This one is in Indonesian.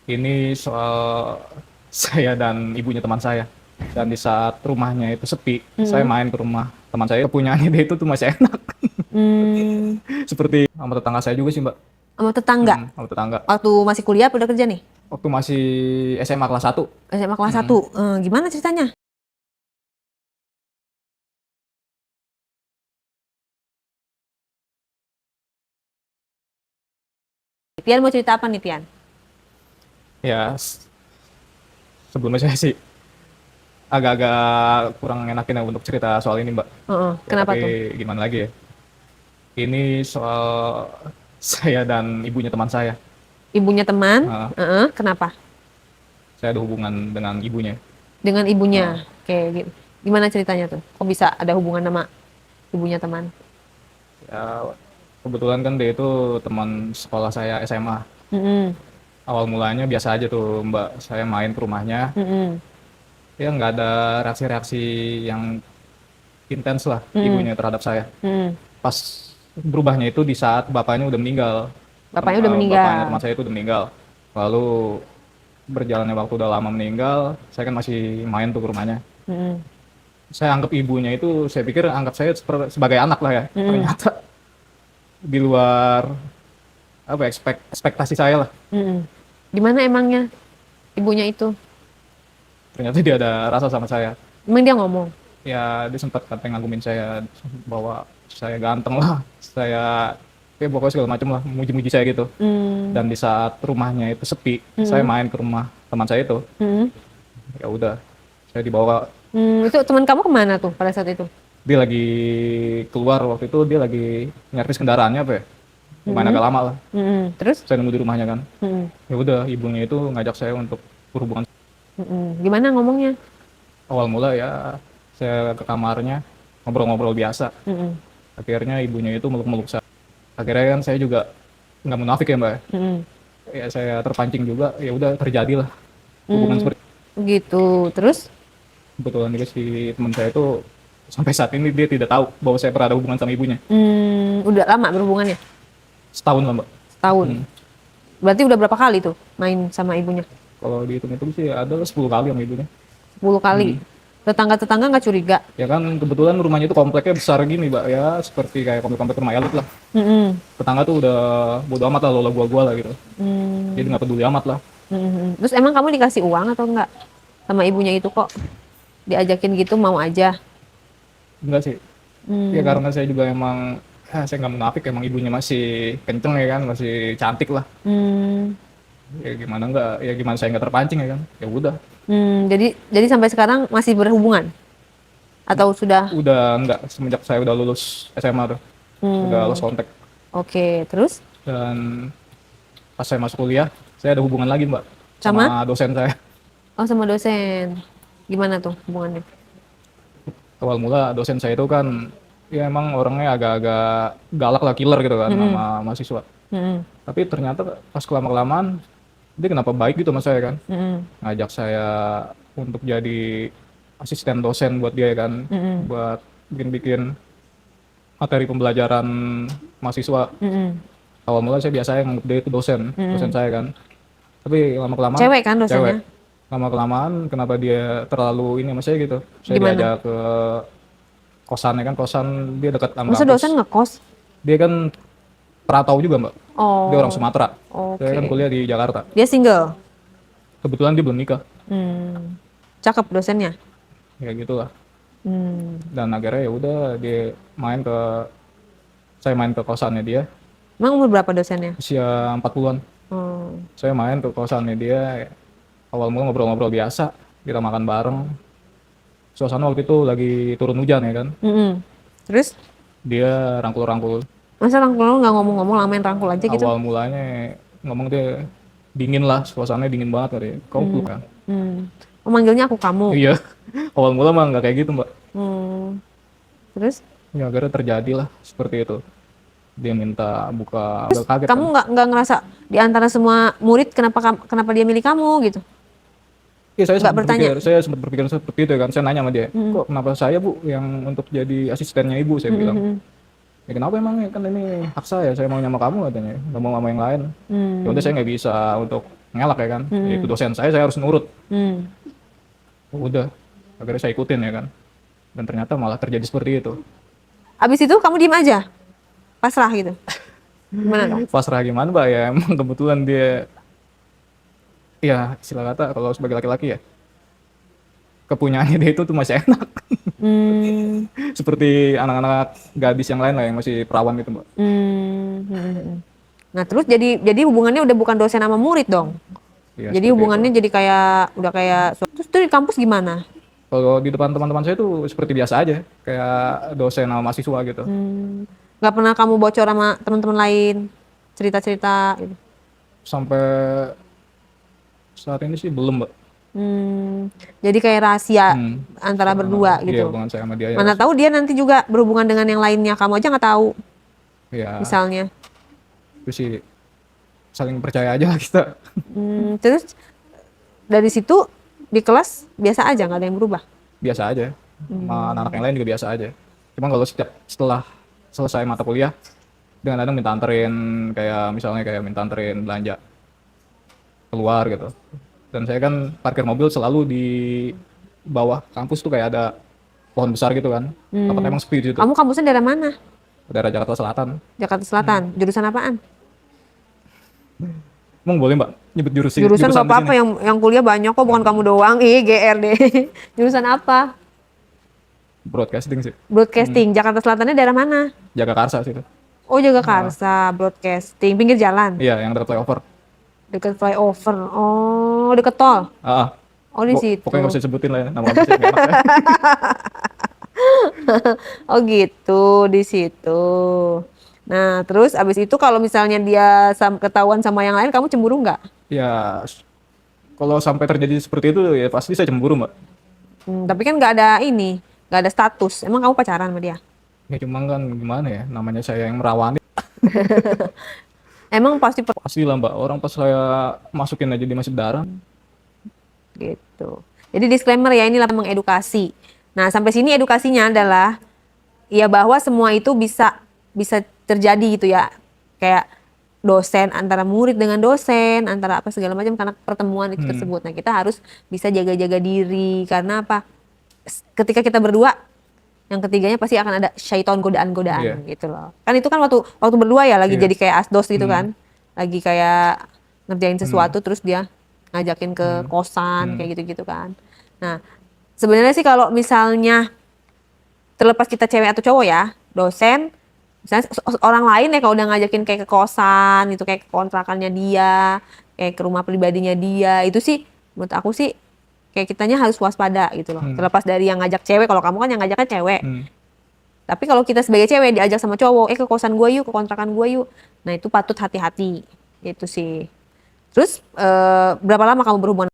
Ini soal saya dan ibunya teman saya. Dan di saat rumahnya itu sepi, saya Mm-mm. main ke rumah teman saya. Kepunyaannya dia itu tuh masih enak. Hmm, Seperti sama tetangga saya juga sih, Mbak. sama tetangga. Sama tetangga. Waktu masih kuliah apa udah kerja nih? Waktu masih SMA kelas 1. SMA kelas Hmm. 1. Gimana ceritanya? Tian mau cerita apa nih, Tian? Ya, sebelumnya saya sih agak-agak kurang enakin ya untuk cerita soal ini, Mbak. Ya, Kenapa tapi tuh? gimana lagi ya? Ini soal saya dan ibunya teman saya. Ibunya teman? Nah, Kenapa? saya ada hubungan dengan ibunya. Dengan Nah, ibunya. Oke, gimana ceritanya tuh? Kok bisa ada hubungan sama ibunya teman? ya, kebetulan kan dia itu teman sekolah saya SMA. Mm-mm. Awal mulanya biasa aja tuh Mbak, saya main ke rumahnya, Mm-mm. ya nggak ada reaksi-reaksi yang intens lah Mm-mm. ibunya terhadap saya. Mm-mm. Pas berubahnya itu di saat bapaknya udah meninggal. Bapaknya udah Bapaknya meninggal. teman saya itu udah meninggal. Lalu berjalannya waktu udah lama meninggal, saya kan masih main tuh ke rumahnya. Mm-mm. Saya anggap ibunya itu, saya pikir anggap saya sebagai anak lah ya. Mm-mm. Ternyata di luar apa ya, ekspektasi saya lah. Mm-mm. Gimana emangnya ibunya itu? Ternyata dia ada rasa sama saya. Emang dia ngomong? Ya dia sempat katanya ngagumin saya bahwa saya ganteng lah, saya ya pokoknya segala macam lah, muji-muji saya gitu. Mm. Dan di saat rumahnya itu sepi, saya Mm-mm. main ke rumah teman saya itu, Mm-mm. ya udah, saya dibawa. Itu teman kamu kemana tuh pada saat itu? Dia lagi keluar waktu itu, dia lagi nyervis kendaraannya apa ya, lumayan Mm-mm. agak lama lah. Mm-mm. Terus? Saya nunggu di rumahnya kan, Mm-mm. ya udah, ibunya itu ngajak saya untuk berhubungan. Mm-mm. Gimana ngomongnya? Awal mula ya saya ke kamarnya, ngobrol-ngobrol biasa. Mm-mm. Akhirnya ibunya itu meluk-meluk saya. Akhirnya kan saya juga nggak munafik ya mbak, Mm-mm. ya saya terpancing juga, ya udah terjadilah hubungan Mm. seperti. Gitu. Terus? Kebetulan juga si teman saya itu sampai saat ini dia tidak tahu bahwa saya pernah ada hubungan sama ibunya. Udah lama berhubungannya? Setahun lah mbak. Setahun. Hmm. Berarti udah berapa kali tuh main sama ibunya? Kalau dihitung-hitung sih ada 10 kali sama ibunya. 10 kali. Hmm. Tetangga-tetangga nggak curiga? Ya kan kebetulan rumahnya itu kompleknya besar gini mbak, ya seperti kayak komplek-komplek rumah elit lah. Mm-mm. Tetangga tuh udah bodo amat lah, lola gua lah gitu. Jadi Mm. nggak peduli amat lah. Mm-mm. Terus emang kamu dikasih uang atau enggak? Sama ibunya itu kok diajakin gitu mau aja? Enggak sih. Ya Hmm. karena saya juga emang, saya nggak munafik, emang ibunya masih kenceng ya kan, masih cantik lah. Hmm. Ya gimana enggak, ya gimana saya nggak terpancing ya kan. Ya udah. Jadi sampai sekarang masih berhubungan atau sudah? Udah enggak, semenjak saya udah lulus SMA tuh. Udah Hmm. lost kontak. Oke, terus Dan pas saya masuk kuliah, saya ada hubungan lagi mbak. sama? Sama dosen saya. Oh, sama dosen. Gimana tuh hubungannya? Awal mula dosen saya itu kan, ya emang orangnya agak-agak galak lah, killer gitu kan Mm-mm. sama mahasiswa. Mm-mm. Tapi ternyata pas kelama-kelamaan, dia kenapa baik gitu sama saya kan. Mm-mm. Ngajak saya untuk jadi asisten dosen buat dia kan. Mm-mm. Buat bikin-bikin materi pembelajaran mahasiswa. Mm-mm. Awal mula saya biasa nganggap dia itu dosen Mm-mm. saya kan. Tapi lama-kelamaan, Cewek kan cewek. dosennya? Lama-kelamaan kenapa dia terlalu ini sama saya gitu. Saya Gimana? diajak ke kosannya kan, kosan dia dekat sama Masa dosen kampus. ngekos? Dia kan perantau juga mbak, dia orang Oh, Sumatera. Saya kan oke. kuliah di Jakarta. Dia single? Kebetulan dia belum nikah, Hmm. Cakep dosennya? ya gitulah. Hmm. Dan akhirnya ya udah dia saya main ke kosannya dia, Emang umur berapa dosennya? usia 40-an. Oh. Saya main ke kosannya dia, awal mula ngobrol-ngobrol biasa, kita makan bareng. Suasana waktu itu lagi turun hujan ya kan, Mm-mm. Terus? dia rangkul-rangkul. Masa rangkul nggak ngomong-ngomong lamain rangkul aja gitu? Awal mulanya ngomong dia dingin lah, suasananya dingin banget katanya. Kau peluk kan? Hmm. Oh, manggilnya aku kamu. Iya, awal mula mah nggak kayak gitu mbak. Hmm. Terus Ya akhirnya terjadilah seperti itu. Dia minta buka, agak kaget kamu kan. nggak ngerasa di antara semua murid kenapa dia milih kamu gitu? Iya Nggak bertanya? saya sempat berpikir seperti itu kan. Saya nanya sama dia, Hmm. kok kenapa saya bu yang untuk jadi asistennya ibu, saya bilang. Hmm. Ya kenapa emang ya, kan ini hak saya mau sama kamu katanya, nggak mau sama yang lain. Ya Hmm. udah saya nggak bisa untuk ngelak ya kan. Ya, itu dosen saya harus nurut. Hmm. Udah, akhirnya saya ikutin ya kan. Dan ternyata malah terjadi seperti itu. Abis itu kamu diem aja, pasrah gitu. Gimana dong? Pasrah gimana Mbak ya, emang kebetulan dia, ya istilah kata kalau sebagai laki-laki ya, kepunyaannya dia itu tuh masih enak. Hmm. Seperti anak-anak gadis yang lain lah yang masih perawan gitu Mbak. Nah terus jadi hubungannya udah bukan dosen sama murid dong. Ya, Jadi seperti hubungannya itu. jadi kayak udah kayak terus tuh di kampus gimana? Kalau di depan teman-teman saya tuh seperti biasa aja, kayak dosen sama mahasiswa gitu. Nggak pernah kamu bocor sama teman-teman lain cerita-cerita gitu? Sampai saat ini sih belum Mbak. Jadi kayak rahasia antara berdua Iya, gitu. hubungan saya sama dia ya. Mana tahu dia nanti juga berhubungan dengan yang lainnya, kamu aja nggak tahu Ya, misalnya. itu sih saling percaya aja lah kita. Terus dari situ di kelas biasa aja nggak ada yang berubah. Biasa aja. Sama anak-anak yang lain juga biasa aja. Cuma kalau setelah selesai mata kuliah, dengan kadang minta anterin, kayak misalnya kayak minta anterin belanja keluar gitu. Dan saya kan parkir mobil selalu di bawah kampus tuh kayak ada pohon besar gitu kan. Tempat emang sepi di situ. Kamu kampusnya daerah mana? Daerah Jakarta Selatan. Jakarta Selatan. Jurusan apaan? Emang boleh Mbak nyebut Jurusan nggak di apa-apa, sini? yang kuliah banyak kok, bukan kamu doang. Ih, GR deh. Jurusan apa? Broadcasting sih. Broadcasting. Jakarta Selatannya daerah mana? Jagakarsa sih itu. Oh, Jagakarsa. Broadcasting. Pinggir jalan. Iya, yang dekat flyover. Deket flyover. Oh, deket tol. Ah, ah. Oh, di situ. Pokoknya nggak usah disebutin lah ya, nama kampusnya nggak enak ya. Oh, gitu di situ. Nah, terus abis itu kalau misalnya dia ketahuan sama yang lain, kamu cemburu nggak? Ya, kalau sampai terjadi seperti itu ya pasti saya cemburu Mbak. Tapi kan nggak ada ini, nggak ada status. Emang kamu pacaran sama dia? Ya cuma kan gimana ya, namanya saya yang merawani. Emang pasti Pasti lah Mbak, orang pas saya masukin aja dia masih darah. gitu. Jadi disclaimer ya, inilah mengedukasi. Nah, sampai sini edukasinya adalah ya bahwa semua itu bisa bisa terjadi gitu ya. Kayak dosen, antara murid dengan dosen, antara apa segala macam karena pertemuan itu tersebut. Nah, kita harus bisa jaga-jaga diri karena apa? Ketika kita berdua, yang ketiganya pasti akan ada syaiton godaan-godaan gitu loh. Kan itu kan waktu berdua ya lagi jadi kayak asdos gitu kan. Lagi kayak ngerjain sesuatu terus dia ngajakin ke kosan kayak gitu-gitu kan. Nah, sebenarnya sih kalau misalnya terlepas kita cewek atau cowok ya, dosen misalnya orang lain ya kalau udah ngajakin kayak ke kosan gitu, kayak ke kontrakannya dia, kayak ke rumah pribadinya dia, itu sih menurut aku sih kayak kitanya harus waspada gitu loh. Terlepas dari yang ngajak cewek, kalau kamu kan yang ngajaknya cewek. Tapi kalau kita sebagai cewek diajak sama cowok, ke kosan gue yuk, ke kontrakan gue yuk. Nah, itu patut hati-hati. Itu sih. Terus berapa lama kamu berhubungan